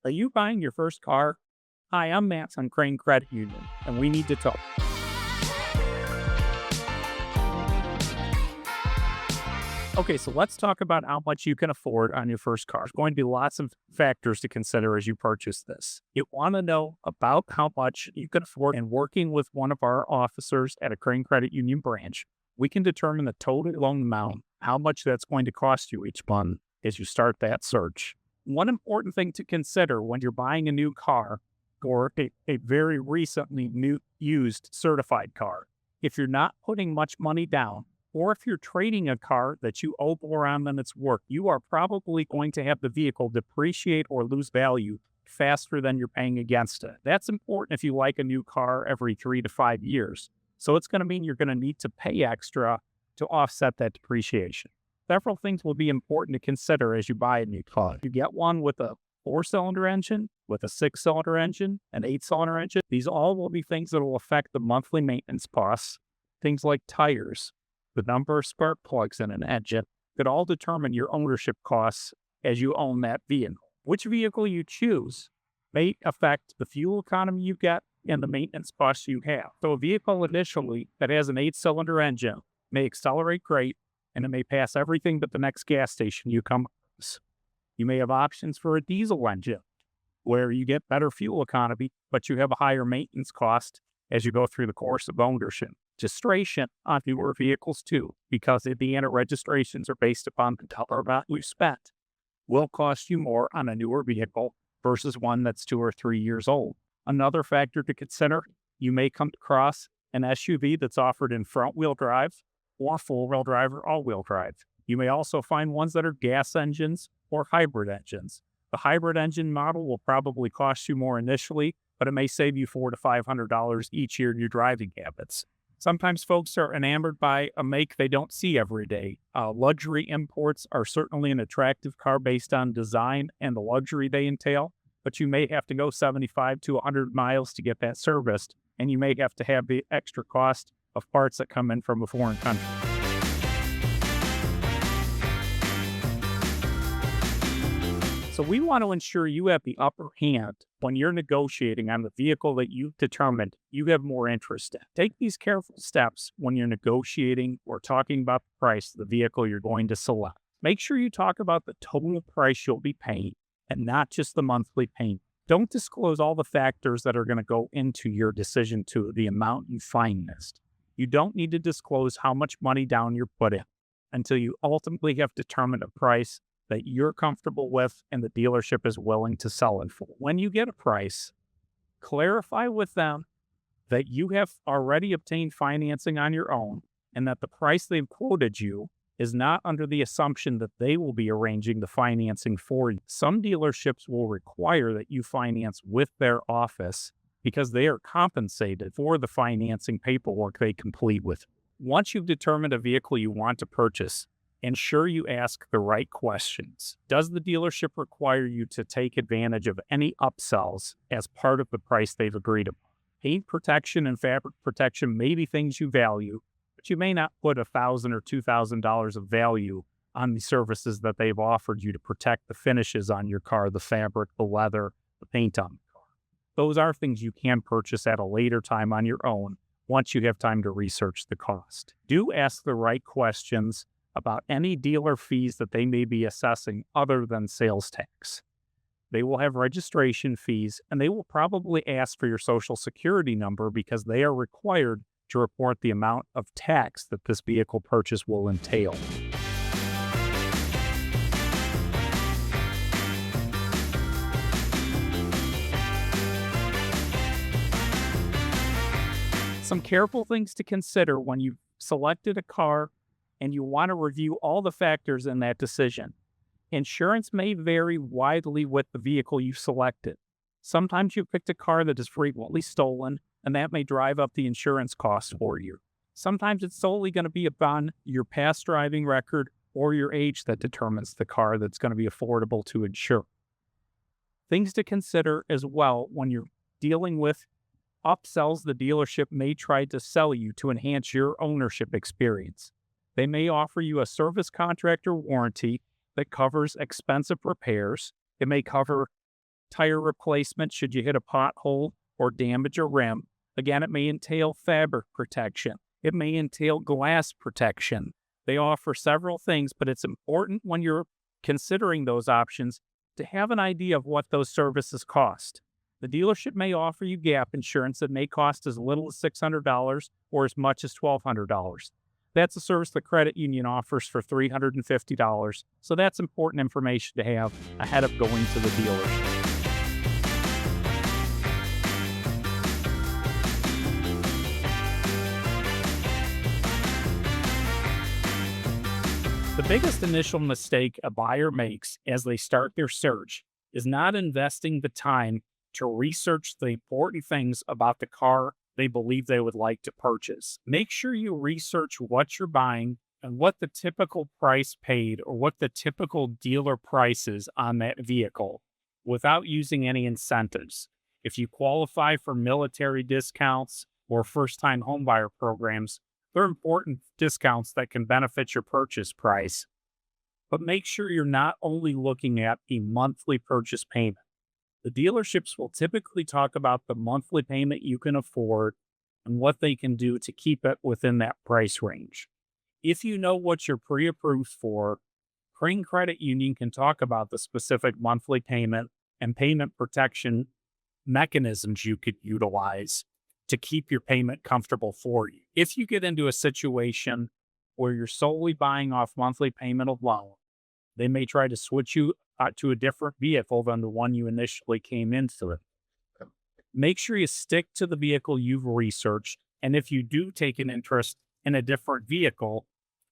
Are you buying your first car? Hi, I'm Matt on Crane Credit Union, and we need to talk. Okay, so let's talk about how much you can afford on your first car. There's going to be lots of factors to consider as you purchase this. You want to know about how much you can afford, and working with one of our officers at a Crane Credit Union branch, we can determine the total loan amount, how much that's going to cost you each month as you start that search. One important thing to consider when you're buying a new car or a very recently new used certified car, if you're not putting much money down, or if you're trading a car that you owe more on than it's worth, you are probably going to have the vehicle depreciate or lose value faster than you're paying against it. That's important if you like a new car every 3 to 5 years. So it's going to mean you're going to need to pay extra to offset that depreciation. Several things will be important to consider as you buy a new car. You get one with a 4-cylinder engine, with a 6-cylinder engine, an 8-cylinder engine. These all will be things that will affect the monthly maintenance costs. Things like tires, the number of spark plugs in an engine could all determine your ownership costs as you own that vehicle. Which vehicle you choose may affect the fuel economy you get and the maintenance costs you have. So a vehicle initially that has an 8-cylinder engine may accelerate great, and it may pass everything but the next gas station you come across. You may have options for a diesel engine where you get better fuel economy, but you have a higher maintenance cost as you go through the course of ownership. Registration on newer vehicles too, because Indiana registrations are based upon the dollar amount you spent, will cost you more on a newer vehicle versus one that's 2 or 3 years old. Another factor to consider, you may come across an SUV that's offered in front-wheel drive or full-wheel drive or all-wheel drive. You may also find ones that are gas engines or hybrid engines. The hybrid engine model will probably cost you more initially, but it may save you $400 to $500 each year in your driving habits. Sometimes folks are enamored by a make they don't see every day. Luxury imports are certainly an attractive car based on design and the luxury they entail, but you may have to go 75 to 100 miles to get that serviced, and you may have to have the extra cost of parts that come in from a foreign country. So we want to ensure you have the upper hand when you're negotiating on the vehicle that you've determined you have more interest in. Take these careful steps when you're negotiating or talking about the price of the vehicle you're going to select. Make sure you talk about the total price you'll be paying and not just the monthly payment. Don't disclose all the factors that are going to go into your decision to the amount you finance. You don't need to disclose how much money down you're putting until you ultimately have determined a price that you're comfortable with and the dealership is willing to sell it for. When you get a price, clarify with them that you have already obtained financing on your own and that the price they've quoted you is not under the assumption that they will be arranging the financing for you. Some dealerships will require that you finance with their office because they are compensated for the financing paperwork they complete with. Once you've determined a vehicle you want to purchase, ensure you ask the right questions. Does the dealership require you to take advantage of any upsells as part of the price they've agreed upon? Paint protection and fabric protection may be things you value, but you may not put $1,000 or $2,000 of value on the services that they've offered you to protect the finishes on your car, the fabric, the leather, the paint on the car. Those are things you can purchase at a later time on your own once you have time to research the cost. Do ask the right questions about any dealer fees that they may be assessing other than sales tax. They will have registration fees, and they will probably ask for your social security number because they are required to report the amount of tax that this vehicle purchase will entail. Some careful things to consider when you've selected a car and you want to review all the factors in that decision. Insurance may vary widely with the vehicle you selected. Sometimes you picked a car that is frequently stolen, and that may drive up the insurance costs for you. Sometimes it's solely going to be upon your past driving record or your age that determines the car that's going to be affordable to insure. Things to consider as well when you're dealing with upsells the dealership may try to sell you to enhance your ownership experience. They may offer you a service contractor warranty that covers expensive repairs. It may cover tire replacement should you hit a pothole or damage a rim. Again, it may entail fabric protection. It may entail glass protection. They offer several things, but it's important when you're considering those options to have an idea of what those services cost. The dealership may offer you gap insurance that may cost as little as $600 or as much as $1,200. That's a service the credit union offers for $350. So that's important information to have ahead of going to the dealership. The biggest initial mistake a buyer makes as they start their search is not investing the time to research the important things about the car they believe they would like to purchase. Make sure you research what you're buying and what the typical price paid or what the typical dealer price is on that vehicle without using any incentives. If you qualify for military discounts or first-time homebuyer programs, they're important discounts that can benefit your purchase price. But make sure you're not only looking at a monthly purchase payment. The dealerships will typically talk about the monthly payment you can afford and what they can do to keep it within that price range. If you know what you're pre-approved for, Crane Credit Union can talk about the specific monthly payment and payment protection mechanisms you could utilize to keep your payment comfortable for you. If you get into a situation where you're solely buying off monthly payment alone, they may try to switch you to a different vehicle than the one you initially came into it. Make sure you stick to the vehicle you've researched, and if you do take an interest in a different vehicle,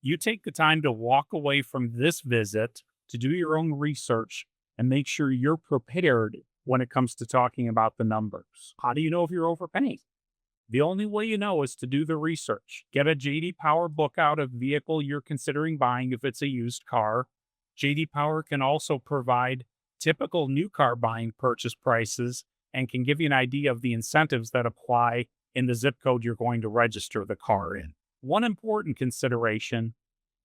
you take the time to walk away from this visit to do your own research and make sure you're prepared when it comes to talking about the numbers. How do you know if you're overpaying? The only way you know is to do the research. Get a J.D. Power book out of vehicle you're considering buying if it's a used car. J.D. Power can also provide typical new car buying purchase prices and can give you an idea of the incentives that apply in the zip code you're going to register the car in. One important consideration,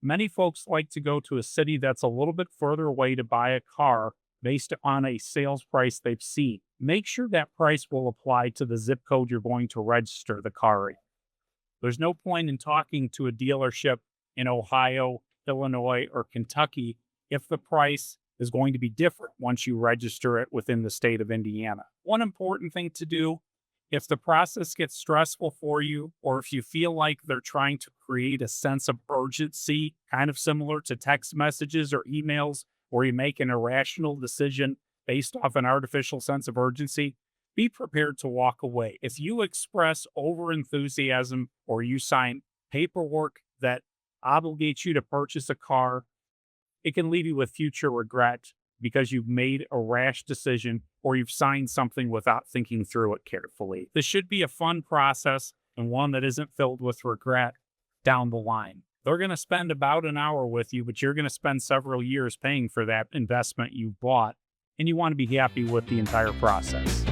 many folks like to go to a city that's a little bit further away to buy a car based on a sales price they've seen. Make sure that price will apply to the zip code you're going to register the car in. There's no point in talking to a dealership in Ohio, Illinois, or Kentucky if the price is going to be different once you register it within the state of Indiana. One important thing to do, if the process gets stressful for you, or if you feel like they're trying to create a sense of urgency, kind of similar to text messages or emails, or you make an irrational decision based off an artificial sense of urgency, be prepared to walk away. If you express overenthusiasm or you sign paperwork that obligates you to purchase a car, it can leave you with future regret because you've made a rash decision or you've signed something without thinking through it carefully. This should be a fun process and one that isn't filled with regret down the line. They're going to spend about an hour with you, but you're going to spend several years paying for that investment you bought, and you want to be happy with the entire process.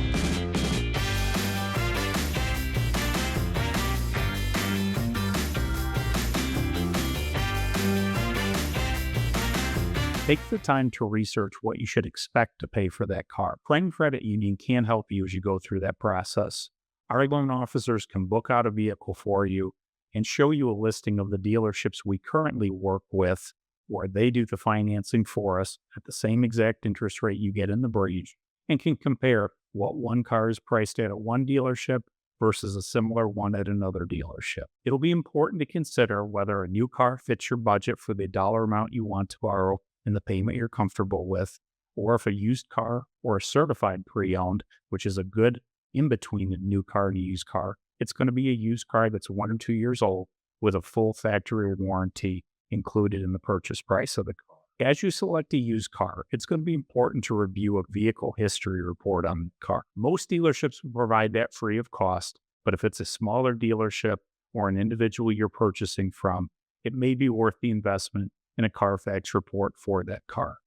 Take the time to research what you should expect to pay for that car. Crane Credit Union can help you as you go through that process. Our loan officers can book out a vehicle for you and show you a listing of the dealerships we currently work with where they do the financing for us at the same exact interest rate you get in the breach and can compare what one car is priced at one dealership versus a similar one at another dealership. It'll be important to consider whether a new car fits your budget for the dollar amount you want to borrow and the payment you're comfortable with, or if a used car or a certified pre-owned, which is a good in between a new car and a used car, it's going to be a used car that's 1 or 2 years old with a full factory warranty included in the purchase price of the car. As you select a used car, it's going to be important to review a vehicle history report on the car. Most dealerships will provide that free of cost, but if it's a smaller dealership or an individual you're purchasing from, it may be worth the investment in a Carfax report for that car.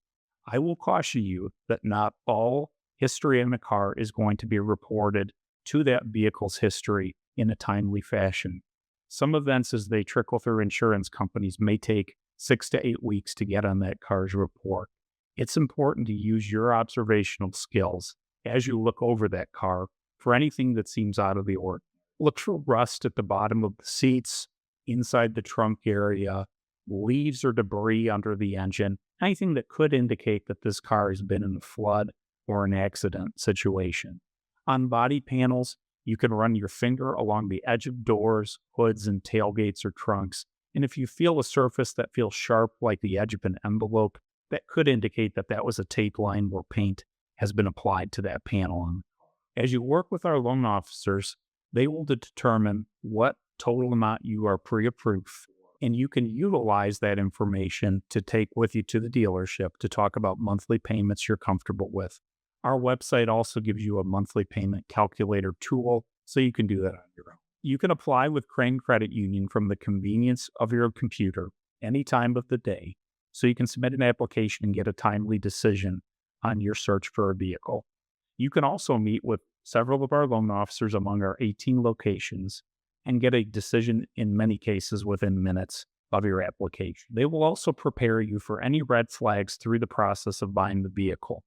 I will caution you that not all history in the car is going to be reported to that vehicle's history in a timely fashion. Some events as they trickle through insurance companies may take 6 to 8 weeks to get on that car's report. It's important to use your observational skills as you look over that car for anything that seems out of the ordinary. Look for rust at the bottom of the seats, inside the trunk area, leaves or debris under the engine, anything that could indicate that this car has been in a flood or an accident situation. On body panels, you can run your finger along the edge of doors, hoods, and tailgates or trunks. And if you feel a surface that feels sharp like the edge of an envelope, that could indicate that that was a tape line where paint has been applied to that panel. As you work with our loan officers, they will determine what total amount you are pre-approved for, and you can utilize that information to take with you to the dealership to talk about monthly payments you're comfortable with. Our website also gives you a monthly payment calculator tool, so you can do that on your own. You can apply with Crane Credit Union from the convenience of your computer any time of the day, so you can submit an application and get a timely decision on your search for a vehicle. You can also meet with several of our loan officers among our 18 locations and get a decision in many cases within minutes of your application. They will also prepare you for any red flags through the process of buying the vehicle.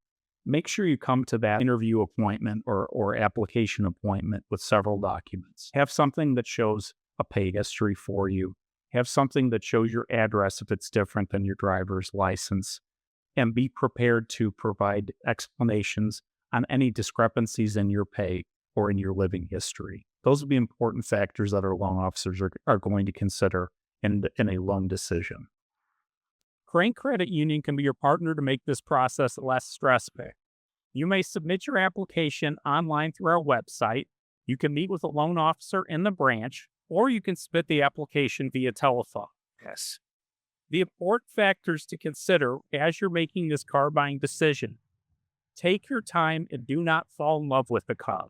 Make sure you come to that interview appointment or application appointment with several documents. Have something that shows a pay history for you. Have something that shows your address if it's different than your driver's license. And be prepared to provide explanations on any discrepancies in your pay or in your living history. Those will be important factors that our loan officers are going to consider in a loan decision. Crane Credit Union can be your partner to make this process less stressful. You may submit your application online through our website. You can meet with a loan officer in the branch, or you can submit the application via telephone. Yes. The important factors to consider as you're making this car buying decision: take your time and do not fall in love with the car.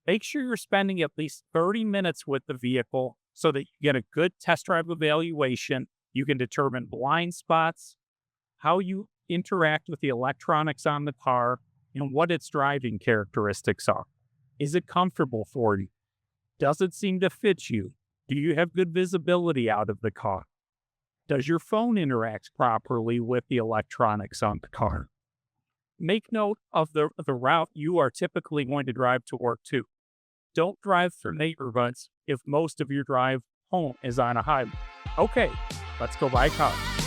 Make sure you're spending at least 30 minutes with the vehicle so that you get a good test drive evaluation. You can determine blind spots, how you interact with the electronics on the car, and what its driving characteristics are. Is it comfortable for you? Does it seem to fit you? Do you have good visibility out of the car? Does your phone interact properly with the electronics on the car? Make note of the route you are typically going to drive to work to. Don't drive through neighborhoods if most of your drive home is on a highway. Okay, let's go buy cars.